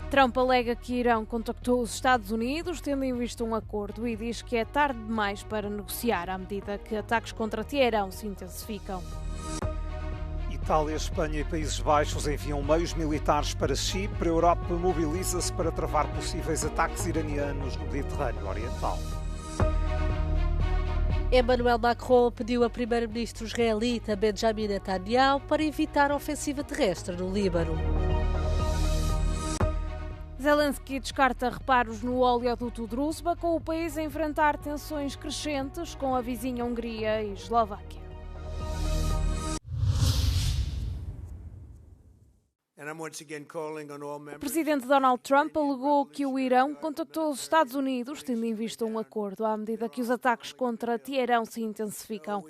Trump alega que Irão contactou os Estados Unidos, tendo em vista um acordo, e diz que é tarde demais para negociar à medida que ataques contra Teherão se intensificam. Itália, Espanha e Países Baixos enviam meios militares para Chipre. A Europa mobiliza-se para travar possíveis ataques iranianos no Mediterrâneo Oriental. Emmanuel Macron pediu a primeiro-ministro israelita Benjamin Netanyahu para evitar a ofensiva terrestre no Líbano. Zelensky descarta reparos no oleoduto Druzhba, com o país a enfrentar tensões crescentes com a vizinha Hungria e Eslováquia. O presidente Donald Trump alegou que o Irão contactou os Estados Unidos, tendo em vista um acordo, à medida que os ataques contra Teherão se intensificam.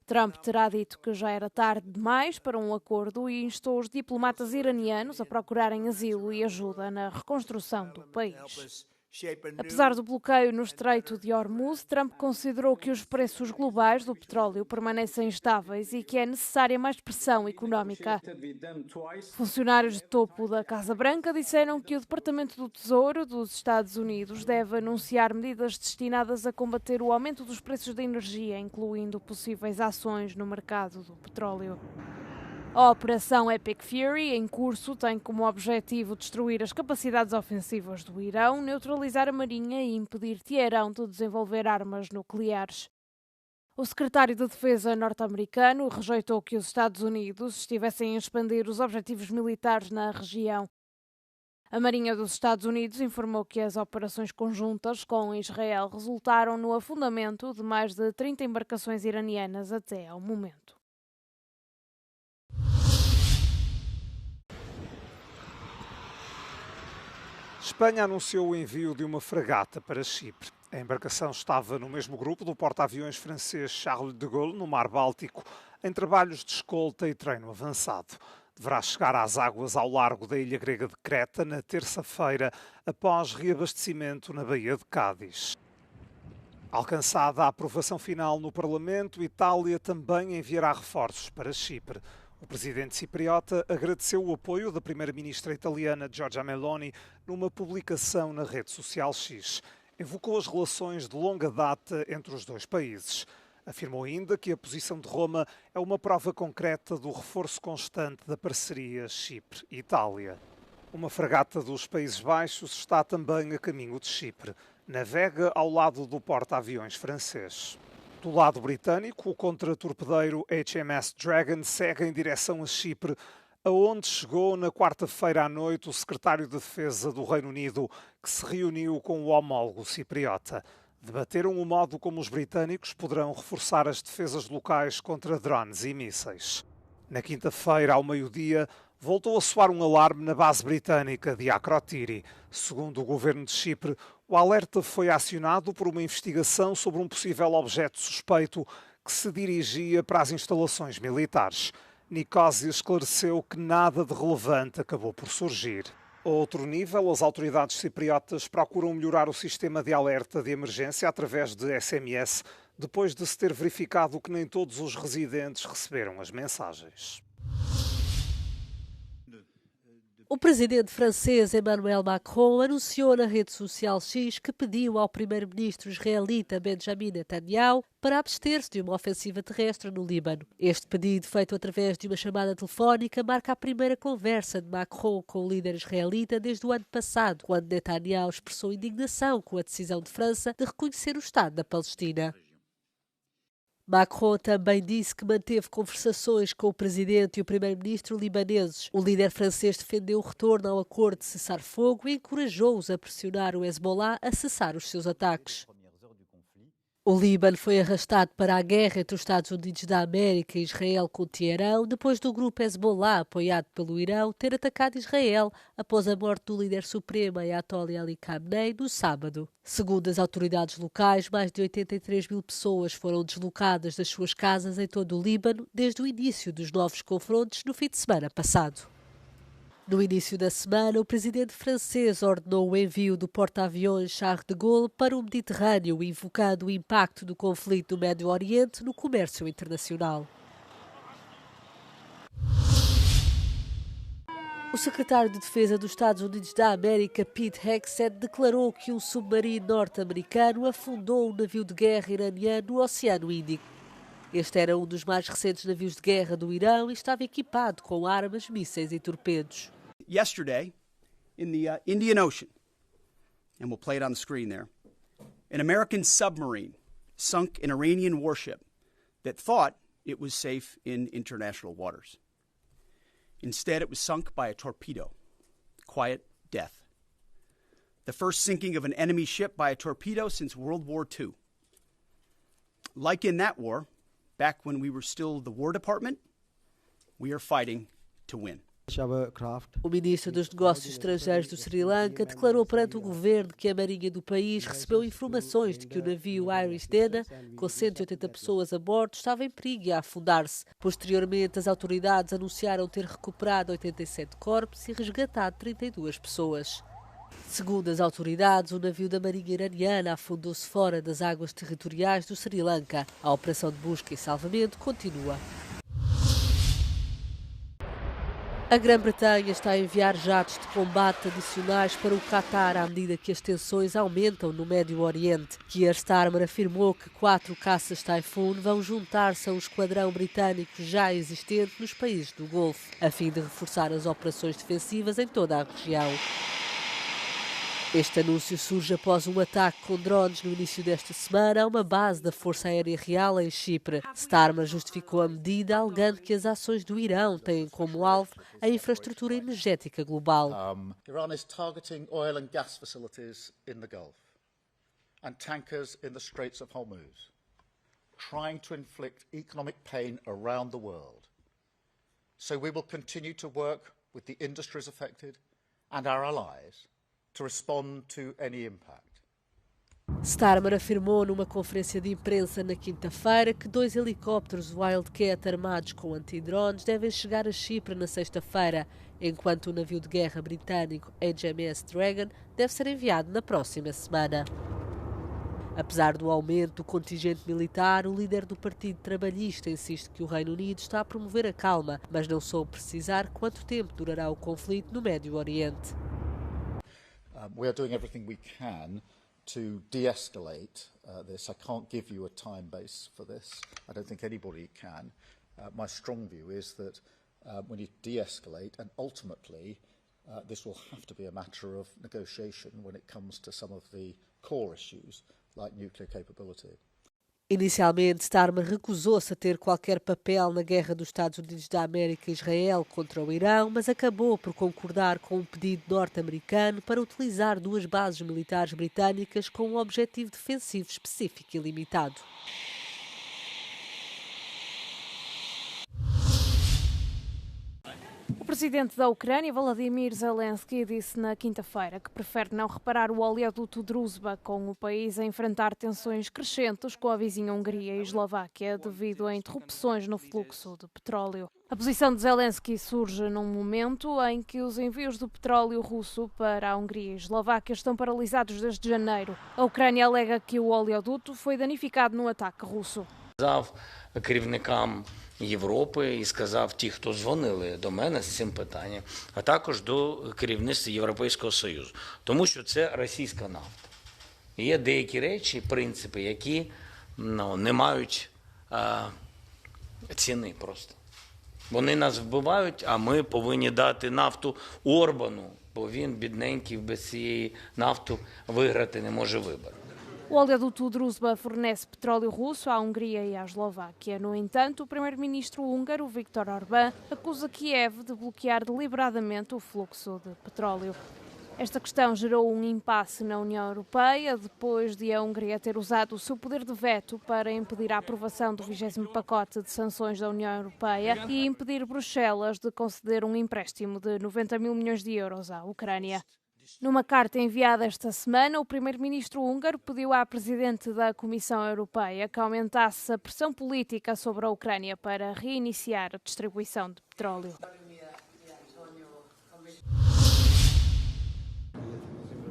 Trump terá dito que já era tarde demais para um acordo e instou os diplomatas iranianos a procurarem asilo e ajuda na reconstrução do país. Apesar do bloqueio no Estreito de Hormuz, Trump considerou que os preços globais do petróleo permanecem estáveis e que é necessária mais pressão económica. Funcionários de topo da Casa Branca disseram que o Departamento do Tesouro dos Estados Unidos deve anunciar medidas destinadas a combater o aumento dos preços da energia, incluindo possíveis ações no mercado do petróleo. A Operação Epic Fury, em curso, tem como objetivo destruir as capacidades ofensivas do Irão, neutralizar a marinha e impedir Teherão de desenvolver armas nucleares. O secretário de Defesa norte-americano rejeitou que os Estados Unidos estivessem a expandir os objetivos militares na região. A Marinha dos Estados Unidos informou que as operações conjuntas com Israel resultaram no afundamento de mais de 30 embarcações iranianas até ao momento. Espanha anunciou o envio de uma fragata para Chipre. A embarcação estava no mesmo grupo do porta-aviões francês Charles de Gaulle, no Mar Báltico, em trabalhos de escolta e treino avançado. Deverá chegar às águas ao largo da ilha grega de Creta na terça-feira, após reabastecimento na Baía de Cádiz. Alcançada a aprovação final no Parlamento, Itália também enviará reforços para Chipre. O presidente cipriota agradeceu o apoio da primeira-ministra italiana Giorgia Meloni numa publicação na rede social X. Evocou as relações de longa data entre os dois países. Afirmou ainda que a posição de Roma é uma prova concreta do reforço constante da parceria Chipre-Itália. Uma fragata dos Países Baixos está também a caminho de Chipre. Navega ao lado do porta-aviões francês. Do lado britânico, o contratorpedeiro HMS Dragon segue em direção a Chipre, aonde chegou na quarta-feira à noite o secretário de Defesa do Reino Unido, que se reuniu com o homólogo cipriota. Debateram o modo como os britânicos poderão reforçar as defesas locais contra drones e mísseis. Na quinta-feira, ao meio-dia, voltou a soar um alarme na base britânica de Akrotiri. Segundo o governo de Chipre, o alerta foi acionado por uma investigação sobre um possível objeto suspeito que se dirigia para as instalações militares. Nicósia esclareceu que nada de relevante acabou por surgir. A outro nível, as autoridades cipriotas procuram melhorar o sistema de alerta de emergência através de SMS, depois de se ter verificado que nem todos os residentes receberam as mensagens. O presidente francês Emmanuel Macron anunciou na rede social X que pediu ao primeiro-ministro israelita Benjamin Netanyahu para abster-se de uma ofensiva terrestre no Líbano. Este pedido, feito através de uma chamada telefónica, marca a primeira conversa de Macron com o líder israelita desde o ano passado, quando Netanyahu expressou indignação com a decisão de França de reconhecer o Estado da Palestina. Macron também disse que manteve conversações com o presidente e o primeiro-ministro libaneses. O líder francês defendeu o retorno ao acordo de cessar-fogo e encorajou-os a pressionar o Hezbollah a cessar os seus ataques. O Líbano foi arrastado para a guerra entre os Estados Unidos da América e Israel com Teherão, depois do grupo Hezbollah, apoiado pelo Irão, ter atacado Israel após a morte do líder supremo Ayatollah Ali Khamenei no sábado. Segundo as autoridades locais, mais de 83 mil pessoas foram deslocadas das suas casas em todo o Líbano desde o início dos novos confrontos no fim de semana passado. No início da semana, o presidente francês ordenou o envio do porta-aviões Charles de Gaulle para o Mediterrâneo, invocando o impacto do conflito no Médio Oriente no comércio internacional. O secretário de Defesa dos Estados Unidos da América, Pete Hegseth, declarou que um submarino norte-americano afundou um navio de guerra iraniano no Oceano Índico. Este era um dos mais recentes navios de guerra do Irão e estava equipado com armas, mísseis e torpedos. Yesterday, in the Indian Ocean, and we'll play it on the screen there, an American submarine sunk an Iranian warship that thought it was safe in international waters. Instead, it was sunk by a torpedo. Quiet death. The first sinking of an enemy ship by a torpedo since World War II. Like in that war, back when we were still the War Department, we are fighting to win. O ministro dos Negócios Estrangeiros do Sri Lanka declarou perante o governo que a marinha do país recebeu informações de que o navio Iris Dena, com 180 pessoas a bordo, estava em perigo e a afundar-se. Posteriormente, as autoridades anunciaram ter recuperado 87 corpos e resgatado 32 pessoas. Segundo as autoridades, o navio da marinha iraniana afundou-se fora das águas territoriais do Sri Lanka. A operação de busca e salvamento continua. A Grã-Bretanha está a enviar jatos de combate adicionais para o Qatar à medida que as tensões aumentam no Médio Oriente. Keir Starmer afirmou que 4 caças Typhoon vão juntar-se a um esquadrão britânico já existente nos países do Golfo, a fim de reforçar as operações defensivas em toda a região. Este anúncio surge após um ataque com drones no início desta semana a uma base da Força Aérea Real em Chipre. Starmer justificou a medida alegando que as ações do Irão têm como alvo a infraestrutura energética global. Iran is targeting oil and gas facilities in the Gulf and tankers in the Straits of Hormuz, trying to inflict economic pain around the world. So we will continue to work with the industries affected and our allies to respond to any impact. Starmer afirmou numa conferência de imprensa na quinta-feira que 2 helicópteros Wildcat armados com antidrones devem chegar a Chipre na sexta-feira, enquanto o navio de guerra britânico HMS Dragon deve ser enviado na próxima semana. Apesar do aumento do contingente militar, o líder do Partido Trabalhista insiste que o Reino Unido está a promover a calma, mas não soube precisar quanto tempo durará o conflito no Médio Oriente. We are doing everything we can to de-escalate this. I can't give you a time base for this. I don't think anybody can. My strong view is that we need to de-escalate, and ultimately this will have to be a matter of negotiation when it comes to some of the core issues like nuclear capability. Inicialmente, Starmer recusou-se a ter qualquer papel na guerra dos Estados Unidos da América e Israel contra o Irão, mas acabou por concordar com um pedido norte-americano para utilizar 2 bases militares britânicas com um objetivo defensivo específico e limitado. O presidente da Ucrânia, Volodymyr Zelensky, disse na quinta-feira que prefere não reparar o oleoduto Druzhba, com o país a enfrentar tensões crescentes com a vizinha Hungria e Eslováquia devido a interrupções no fluxo de petróleo. A posição de Zelensky surge num momento em que os envios do petróleo russo para a Hungria e Eslováquia estão paralisados desde janeiro. A Ucrânia alega que o oleoduto foi danificado no ataque russo. Керівникам Європи і сказав ті, хто дзвонили до мене з цим питанням, а також до керівництва Європейського Союзу. Тому що це російська нафта. І є деякі речі, принципи, які не мають ціни просто. Вони нас вбивають, а ми повинні дати нафту Орбану, бо він, бідненький, без цієї нафти виграти не може вибори. O oleoduto Druzhba fornece petróleo russo à Hungria e à Eslováquia. No entanto, o primeiro-ministro húngaro, Viktor Orbán, acusa Kiev de bloquear deliberadamente o fluxo de petróleo. Esta questão gerou um impasse na União Europeia, depois de a Hungria ter usado o seu poder de veto para impedir a aprovação do 20º pacote de sanções da União Europeia e impedir Bruxelas de conceder um empréstimo de 90 mil milhões de euros à Ucrânia. Numa carta enviada esta semana, o primeiro-ministro húngaro pediu à presidente da Comissão Europeia que aumentasse a pressão política sobre a Ucrânia para reiniciar a distribuição de petróleo.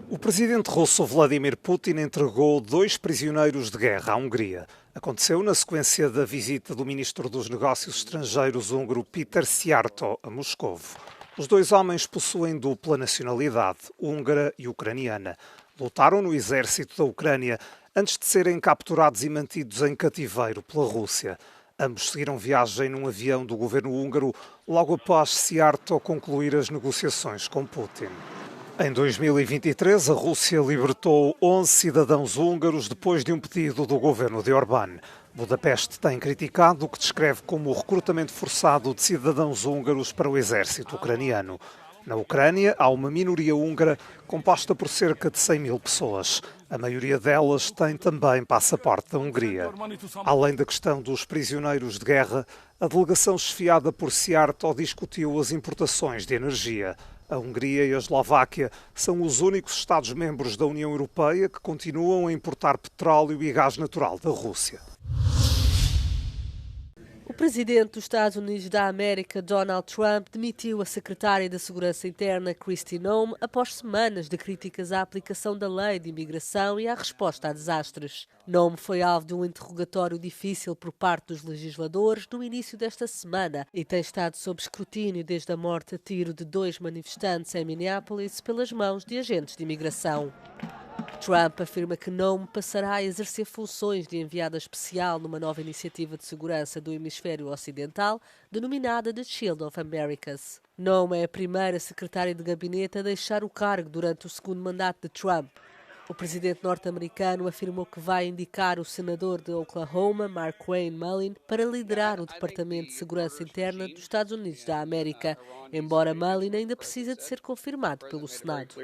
O presidente russo Vladimir Putin entregou 2 prisioneiros de guerra à Hungria. Aconteceu na sequência da visita do ministro dos Negócios Estrangeiros húngaro Péter Szijjártó a Moscovo. Os dois homens possuem dupla nacionalidade, húngara e ucraniana. Lutaram no exército da Ucrânia antes de serem capturados e mantidos em cativeiro pela Rússia. Ambos seguiram viagem num avião do governo húngaro logo após Szijjártó concluir as negociações com Putin. Em 2023, a Rússia libertou 11 cidadãos húngaros depois de um pedido do governo de Orbán. Budapeste tem criticado o que descreve como o recrutamento forçado de cidadãos húngaros para o exército ucraniano. Na Ucrânia, há uma minoria húngara composta por cerca de 100 mil pessoas. A maioria delas tem também passaporte da Hungria. Além da questão dos prisioneiros de guerra, a delegação chefiada por Szijjártó discutiu as importações de energia. A Hungria e a Eslováquia são os únicos Estados-membros da União Europeia que continuam a importar petróleo e gás natural da Rússia. O presidente dos Estados Unidos da América, Donald Trump, demitiu a secretária da Segurança Interna, Kristi Noem, após semanas de críticas à aplicação da lei de imigração e à resposta a desastres. Noem foi alvo de um interrogatório difícil por parte dos legisladores no início desta semana e tem estado sob escrutínio desde a morte a tiro de 2 manifestantes em Minneapolis pelas mãos de agentes de imigração. Trump afirma que Noem passará a exercer funções de enviada especial numa nova iniciativa de segurança do hemisfério ocidental, denominada The Shield of Americas. Noem é a primeira secretária de gabinete a deixar o cargo durante o segundo mandato de Trump. O presidente norte-americano afirmou que vai indicar o senador de Oklahoma, Markwayne Mullin, para liderar o Departamento de Segurança Interna dos Estados Unidos da América, embora Mullin ainda precisa de ser confirmado pelo Senado.